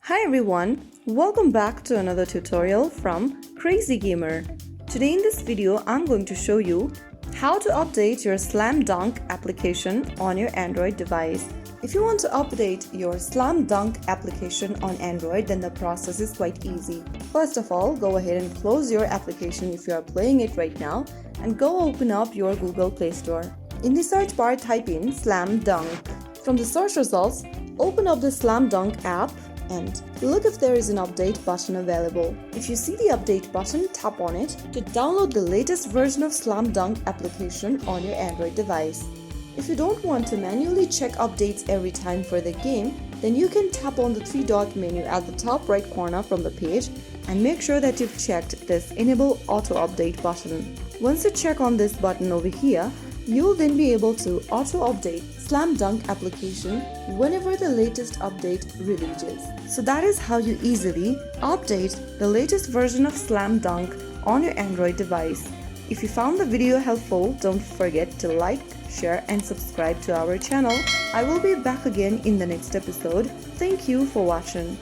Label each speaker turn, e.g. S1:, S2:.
S1: Hi everyone, welcome back to another tutorial from Crazy Gamer. Today in this video I'm going to show you how to update your Slam Dunk application on your Android device. If you want to update your Slam Dunk application on Android, then the process is quite easy. First of all, go ahead and close your application if you are playing it right now and go open up your Google Play Store. In the search bar, type in Slam Dunk. From the search results, open up the Slam Dunk app and look if there is an update button available. If you see the update button, tap on it to download the latest version of Slam Dunk application on your Android device. If you don't want to manually check updates every time for the game, then you can tap on the three-dot menu at the top right corner from the page and make sure that you've checked this Enable Auto Update button. Once you check on this button over here, you'll then be able to auto-update Slam Dunk application whenever the latest update releases. So that is how you easily update the latest version of Slam Dunk on your Android device. If you found the video helpful, don't forget to like, share and subscribe to our channel. I will be back again in the next episode. Thank you for watching.